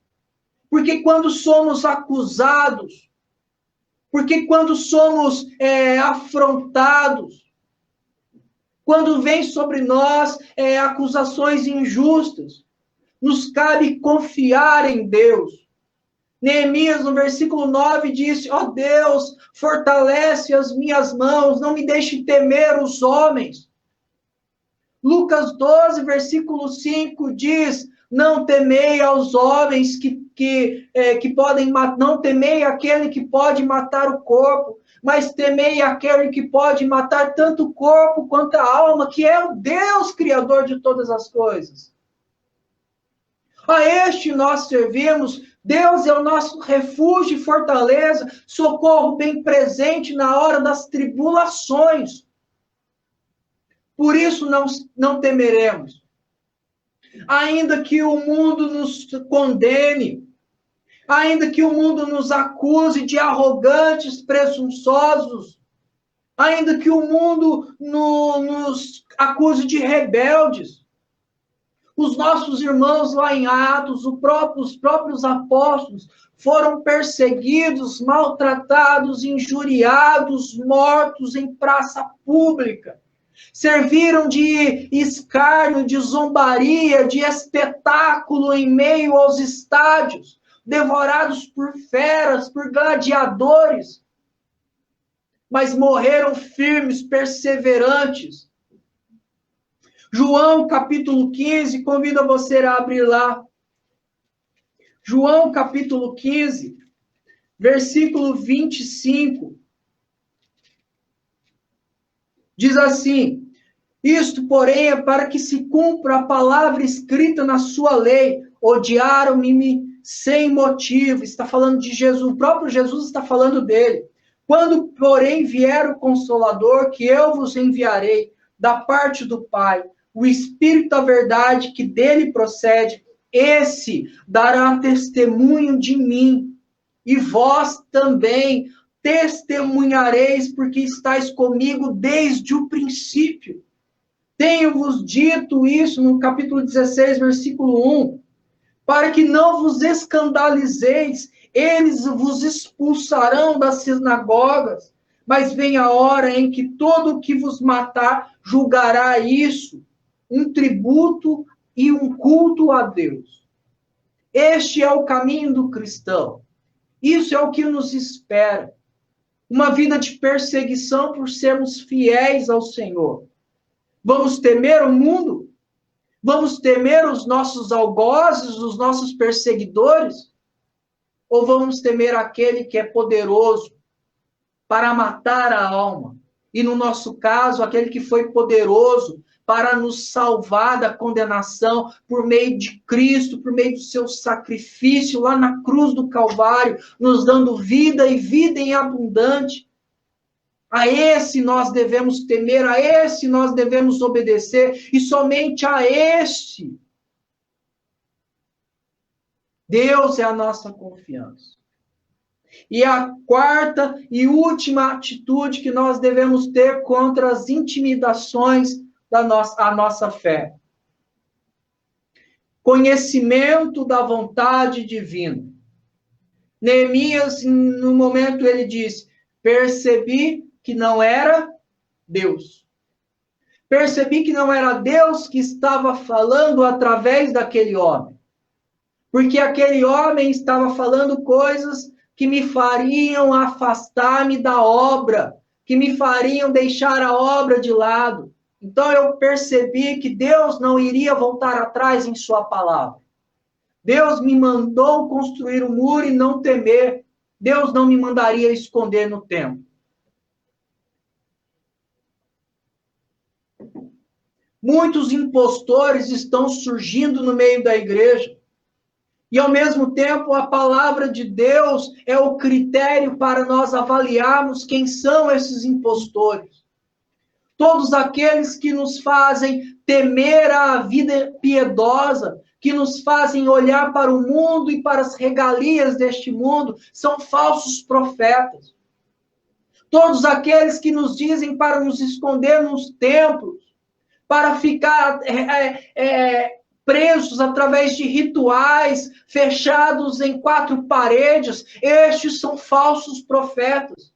S1: Porque quando somos acusados, porque quando somos afrontados, quando vem sobre nós acusações injustas, nos cabe confiar em Deus. Neemias, no versículo 9, disse: ó Deus, fortalece as minhas mãos, não me deixe temer os homens. Lucas 12, versículo 5, diz: não temei aos homens que podem matar, não temei aquele que pode matar o corpo, mas temei aquele que pode matar tanto o corpo quanto a alma, que é o Deus Criador de todas as coisas. A este nós servimos. Deus é o nosso refúgio e fortaleza, socorro bem presente na hora das tribulações. Por isso não temeremos. Ainda que o mundo nos condene, ainda que o mundo nos acuse de arrogantes, presunçosos, ainda que o mundo nos acuse de rebeldes, os nossos irmãos lá em Atos, os próprios apóstolos, foram perseguidos, maltratados, injuriados, mortos em praça pública. Serviram de escárnio, de zombaria, de espetáculo em meio aos estádios, devorados por feras, por gladiadores, mas morreram firmes, perseverantes. João, capítulo 15, convido você a abrir lá. João, capítulo 15, versículo 25. Diz assim: isto, porém, é para que se cumpra a palavra escrita na sua lei. Odiaram-me sem motivo. Está falando de Jesus, o próprio Jesus está falando dele. Quando, porém, vier o Consolador, que eu vos enviarei da parte do Pai, o Espírito da verdade que dele procede, esse dará testemunho de mim. E vós também testemunhareis, porque estáis comigo desde o princípio. Tenho-vos dito isso no capítulo 16, versículo 1, para que não vos escandalizeis, eles vos expulsarão das sinagogas, mas vem a hora em que todo o que vos matar julgará isso, um tributo e um culto a Deus. Este é o caminho do cristão. Isso é o que nos espera. Uma vida de perseguição por sermos fiéis ao Senhor. Vamos temer o mundo? Vamos temer os nossos algozes, os nossos perseguidores? Ou vamos temer aquele que é poderoso para matar a alma? E no nosso caso, aquele que foi poderoso para nos salvar da condenação por meio de Cristo, por meio do seu sacrifício lá na cruz do Calvário, nos dando vida e vida em abundante. A esse nós devemos temer, a esse nós devemos obedecer, e somente a este. Deus é a nossa confiança. E a quarta e última atitude que nós devemos ter contra as intimidações da nossa fé. Conhecimento da vontade divina. Neemias, no momento, ele diz: percebi que não era Deus. Percebi que não era Deus que estava falando através daquele homem. Porque aquele homem estava falando coisas que me fariam afastar-me da obra, que me fariam deixar a obra de lado. Então eu percebi que Deus não iria voltar atrás em sua palavra. Deus me mandou construir um muro e não temer. Deus não me mandaria esconder no templo. Muitos impostores estão surgindo no meio da igreja. E, ao mesmo tempo, a palavra de Deus é o critério para nós avaliarmos quem são esses impostores. Todos aqueles que nos fazem temer a vida piedosa, que nos fazem olhar para o mundo e para as regalias deste mundo, são falsos profetas. Todos aqueles que nos dizem para nos esconder nos templos, para ficar presos através de rituais, fechados em 4 paredes, estes são falsos profetas.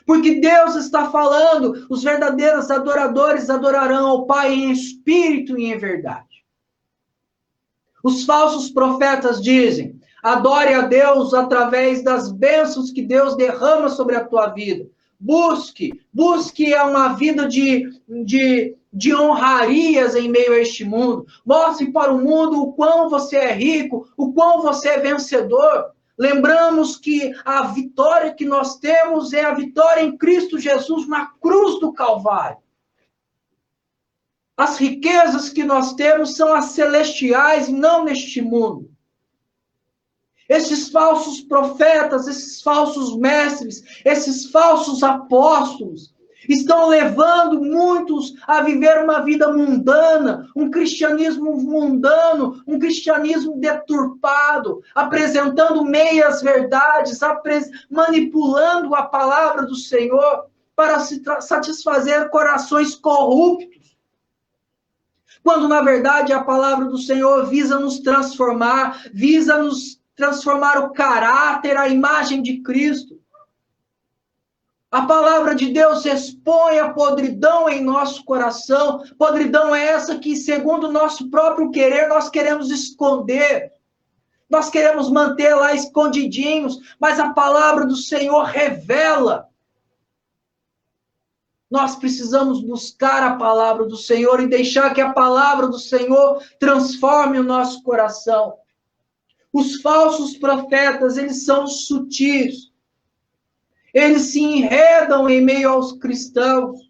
S1: Porque Deus está falando, os verdadeiros adoradores adorarão ao Pai em espírito e em verdade. Os falsos profetas dizem: adore a Deus através das bênçãos que Deus derrama sobre a tua vida. Busque uma vida de honrarias em meio a este mundo. Mostre para o mundo o quão você é rico, o quão você é vencedor. Lembramos que a vitória que nós temos é a vitória em Cristo Jesus na cruz do Calvário. As riquezas que nós temos são as celestiais e não neste mundo. Esses falsos profetas, esses falsos mestres, esses falsos apóstolos estão levando muitos a viver uma vida mundana, um cristianismo mundano, um cristianismo deturpado, apresentando meias verdades, manipulando a palavra do Senhor para satisfazer corações corruptos. Quando, na verdade, a palavra do Senhor visa nos transformar o caráter, a imagem de Cristo. A palavra de Deus expõe a podridão em nosso coração. Podridão é essa que, segundo o nosso próprio querer, nós queremos esconder. Nós queremos manter lá escondidinhos, mas a palavra do Senhor revela. Nós precisamos buscar a palavra do Senhor e deixar que a palavra do Senhor transforme o nosso coração. Os falsos profetas, eles são sutis. Eles se enredam em meio aos cristãos.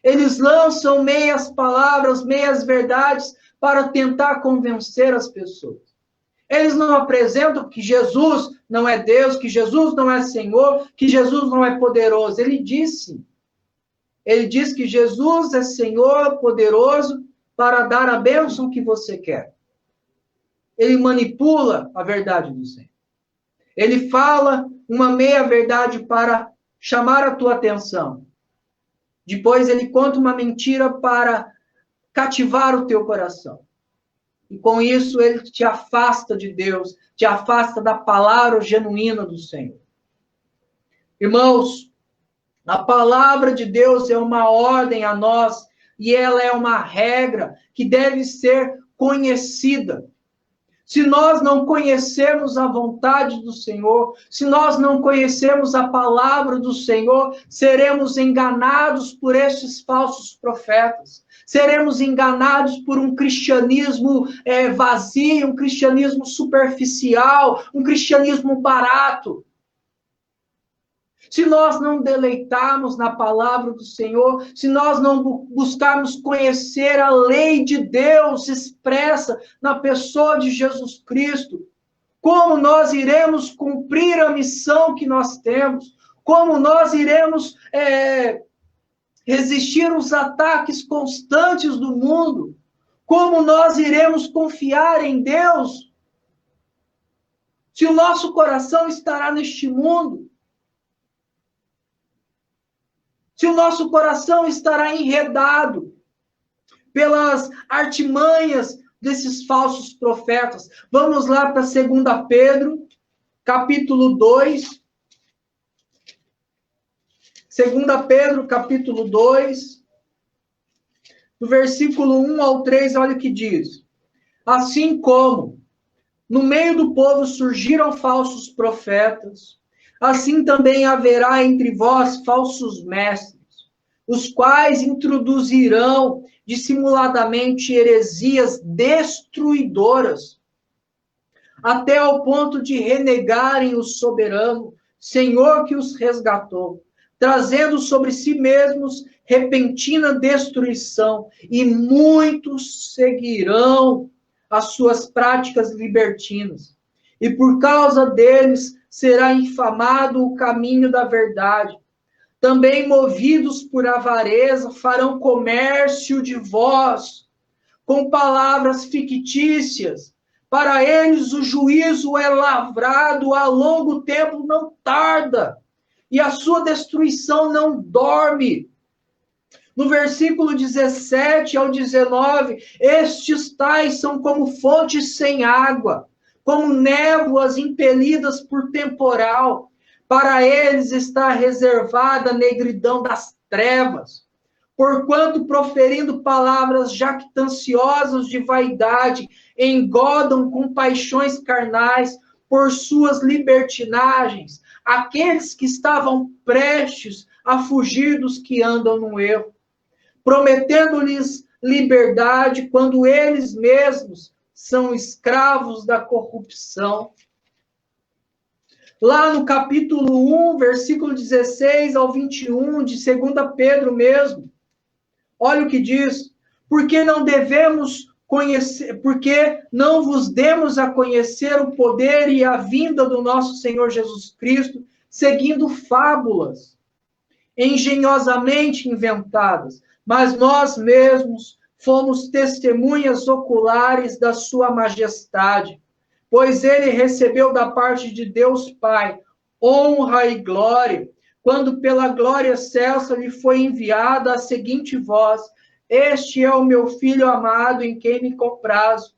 S1: Eles lançam meias palavras, meias verdades para tentar convencer as pessoas. Eles não apresentam que Jesus não é Deus, que Jesus não é Senhor, que Jesus não é poderoso. Ele diz que Jesus é Senhor poderoso para dar a bênção que você quer. Ele manipula a verdade do Senhor. Ele fala uma meia-verdade para chamar a tua atenção. Depois ele conta uma mentira para cativar o teu coração. E com isso ele te afasta de Deus, te afasta da palavra genuína do Senhor. Irmãos, a palavra de Deus é uma ordem a nós e ela é uma regra que deve ser conhecida. Se nós não conhecermos a vontade do Senhor, se nós não conhecermos a palavra do Senhor, seremos enganados por estes falsos profetas. Seremos enganados por um cristianismo vazio, um cristianismo superficial, um cristianismo barato. Se nós não deleitarmos na palavra do Senhor, se nós não buscarmos conhecer a lei de Deus expressa na pessoa de Jesus Cristo, como nós iremos cumprir a missão que nós temos? Como nós iremos resistir aos ataques constantes do mundo? Como nós iremos confiar em Deus? Se o nosso coração estará neste mundo, se o nosso coração estará enredado pelas artimanhas desses falsos profetas. Vamos lá para 2 Pedro, capítulo 2. 2 Pedro, capítulo 2, do versículo 1 ao 3, olha o que diz. Assim como no meio do povo surgiram falsos profetas, assim também haverá entre vós falsos mestres, os quais introduzirão dissimuladamente heresias destruidoras, até ao ponto de renegarem o soberano Senhor que os resgatou, trazendo sobre si mesmos repentina destruição, e muitos seguirão as suas práticas libertinas. E por causa deles será infamado o caminho da verdade. Também movidos por avareza, farão comércio de vós, com palavras fictícias. Para eles o juízo é lavrado, a longo tempo não tarda, e a sua destruição não dorme. No versículo 17 ao 19, estes tais são como fontes sem água, como névoas impelidas por temporal. Para eles está reservada a negridão das trevas, porquanto, proferindo palavras jactanciosas de vaidade, engodam com paixões carnais por suas libertinagens aqueles que estavam prestes a fugir dos que andam no erro, prometendo-lhes liberdade quando eles mesmos são escravos da corrupção. Lá no capítulo 1, versículo 16 ao 21, de 2 Pedro mesmo, olha o que diz. Porque não devemos conhecer, porque não vos demos a conhecer o poder e a vinda do nosso Senhor Jesus Cristo, seguindo fábulas engenhosamente inventadas, mas nós mesmos fomos testemunhas oculares da sua majestade, pois ele recebeu da parte de Deus Pai honra e glória, quando pela glória excelsa lhe foi enviada a seguinte voz: este é o meu filho amado, em quem me comprazo.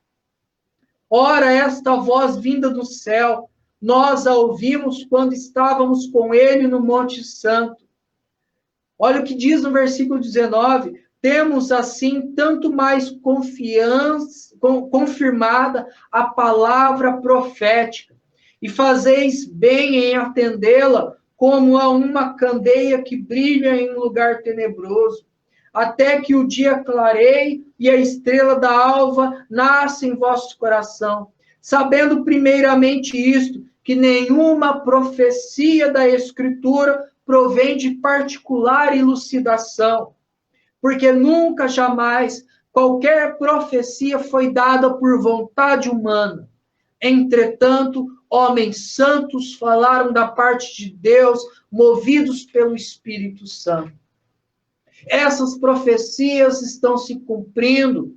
S1: Ora, esta voz vinda do céu, nós a ouvimos quando estávamos com ele no Monte Santo. Olha o que diz no versículo 19: temos assim tanto mais confiança, confirmada a palavra profética, e fazeis bem em atendê-la como a uma candeia que brilha em um lugar tenebroso, até que o dia clareie e a estrela da alva nasça em vosso coração, sabendo primeiramente isto, que nenhuma profecia da Escritura provém de particular elucidação, porque nunca, jamais, qualquer profecia foi dada por vontade humana. Entretanto, homens santos falaram da parte de Deus, movidos pelo Espírito Santo. Essas profecias estão se cumprindo,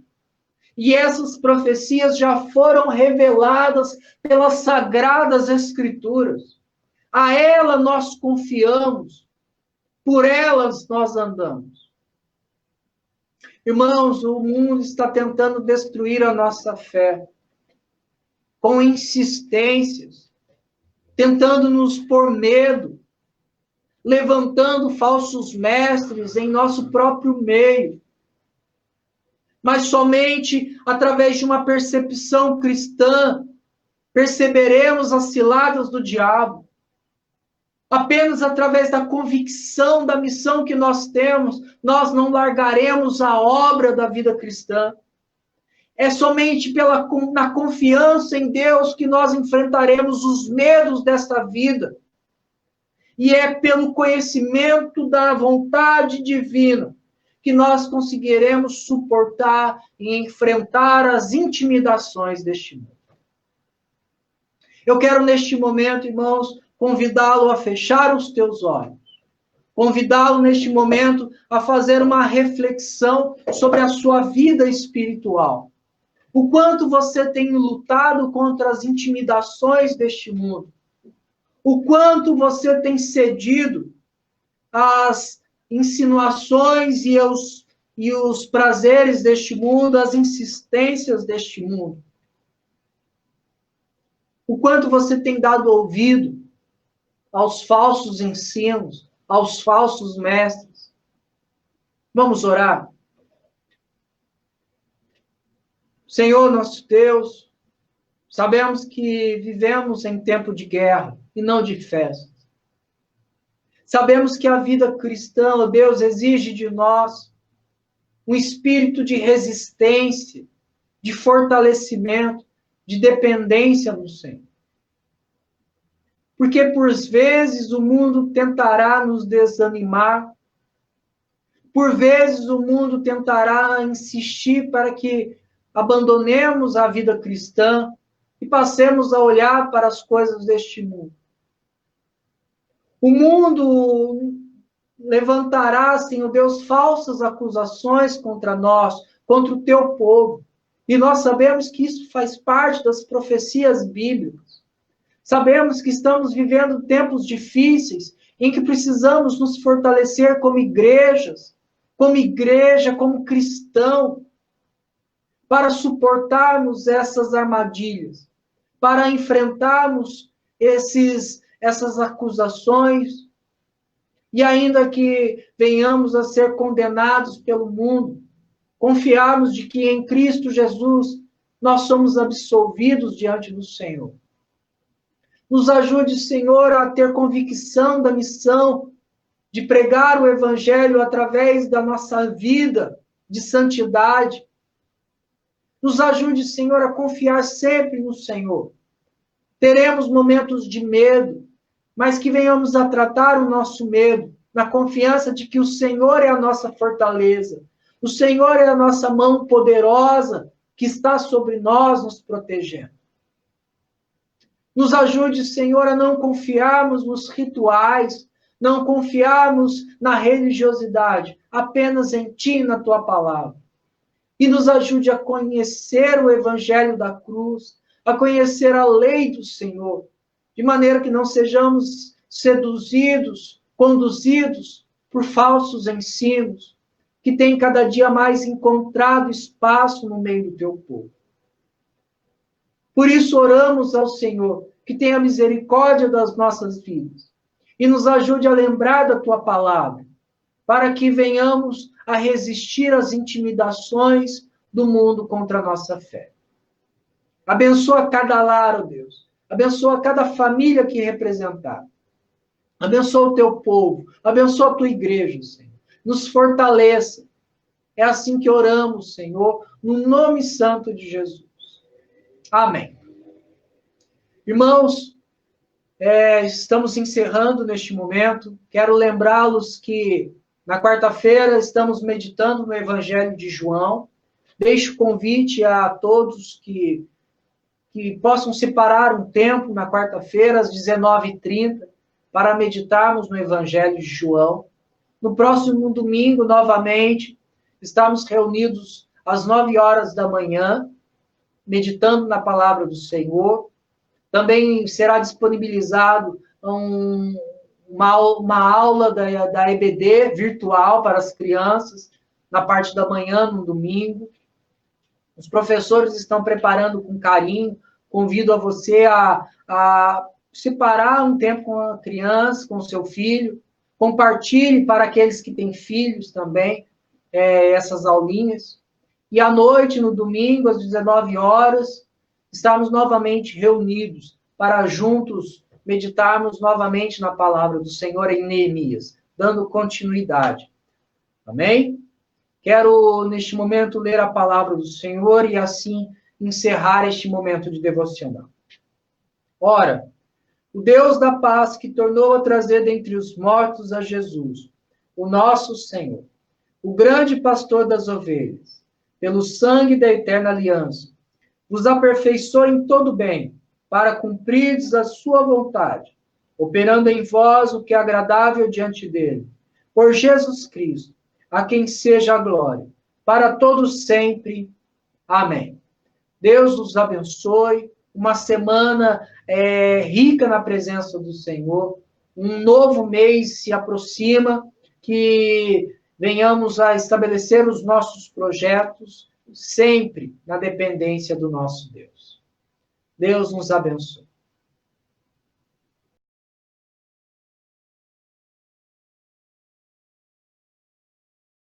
S1: e essas profecias já foram reveladas pelas Sagradas Escrituras. A ela nós confiamos, por elas nós andamos. Irmãos, o mundo está tentando destruir a nossa fé, com insistências, tentando nos pôr medo, levantando falsos mestres em nosso próprio meio. Mas somente através de uma percepção cristã perceberemos as ciladas do diabo. Apenas através da convicção da missão que nós temos, nós não largaremos a obra da vida cristã. É somente na confiança em Deus que nós enfrentaremos os medos desta vida. E é pelo conhecimento da vontade divina que nós conseguiremos suportar e enfrentar as intimidações deste mundo. Eu quero, neste momento, irmãos, convidá-lo a fechar os teus olhos. Convidá-lo, neste momento, a fazer uma reflexão sobre a sua vida espiritual. O quanto você tem lutado contra as intimidações deste mundo. O quanto você tem cedido às insinuações e os prazeres deste mundo, às insistências deste mundo. O quanto você tem dado ouvido aos falsos ensinos, aos falsos mestres. Vamos orar? Senhor nosso Deus, sabemos que vivemos em tempo de guerra e não de festa. Sabemos que a vida cristã, ó Deus, exige de nós um espírito de resistência, de fortalecimento, de dependência no Senhor. Porque, por vezes, o mundo tentará nos desanimar, por vezes, o mundo tentará insistir para que abandonemos a vida cristã e passemos a olhar para as coisas deste mundo. O mundo levantará, Senhor Deus, falsas acusações contra nós, contra o teu povo. E nós sabemos que isso faz parte das profecias bíblicas. Sabemos que estamos vivendo tempos difíceis, em que precisamos nos fortalecer como igrejas, como cristão, para suportarmos essas armadilhas, para enfrentarmos essas acusações, e ainda que venhamos a ser condenados pelo mundo, confiarmos de que em Cristo Jesus nós somos absolvidos diante do Senhor. Nos ajude, Senhor, a ter convicção da missão de pregar o Evangelho através da nossa vida de santidade. Nos ajude, Senhor, a confiar sempre no Senhor. Teremos momentos de medo, mas que venhamos a tratar o nosso medo na confiança de que o Senhor é a nossa fortaleza. O Senhor é a nossa mão poderosa que está sobre nós, nos protegendo. Nos ajude, Senhor, a não confiarmos nos rituais, não confiarmos na religiosidade, apenas em Ti e na Tua palavra. E nos ajude a conhecer o Evangelho da cruz, a conhecer a lei do Senhor, de maneira que não sejamos seduzidos, conduzidos por falsos ensinos, que têm cada dia mais encontrado espaço no meio do Teu povo. Por isso oramos ao Senhor, que tenha misericórdia das nossas vidas e nos ajude a lembrar da Tua palavra, para que venhamos a resistir às intimidações do mundo contra a nossa fé. Abençoa cada lar, ó Deus. Abençoa cada família aqui representada. Abençoa o Teu povo. Abençoa a Tua igreja, Senhor. Nos fortaleça. É assim que oramos, Senhor, no nome santo de Jesus. Amém. Irmãos, estamos encerrando neste momento. Quero lembrá-los que na quarta-feira estamos meditando no Evangelho de João. Deixo o convite a todos que possam separar um tempo na quarta-feira, às 19h30, para meditarmos no Evangelho de João. No próximo domingo, novamente, estamos reunidos às 9h da manhã, meditando na palavra do Senhor. Também será disponibilizado uma aula da EBD virtual para as crianças, na parte da manhã, no domingo. Os professores estão preparando com carinho. Convido a você a separar um tempo com a criança, com o seu filho. Compartilhe para aqueles que têm filhos também essas aulinhas. E à noite, no domingo, às 19h, estamos novamente reunidos para juntos meditarmos novamente na palavra do Senhor em Neemias, dando continuidade. Amém? Quero, neste momento, ler a palavra do Senhor e, assim, encerrar este momento de devocional. Ora, o Deus da paz que tornou a trazer dentre os mortos a Jesus, o nosso Senhor, o grande pastor das ovelhas, pelo sangue da eterna aliança, vos aperfeiçoe em todo bem, para cumprirdes a sua vontade, operando em vós o que é agradável diante dele. Por Jesus Cristo, a quem seja a glória, para todos sempre. Amém. Deus nos abençoe. Uma semana rica na presença do Senhor. Um novo mês se aproxima, que venhamos a estabelecer os nossos projetos sempre na dependência do nosso Deus. Deus nos abençoe.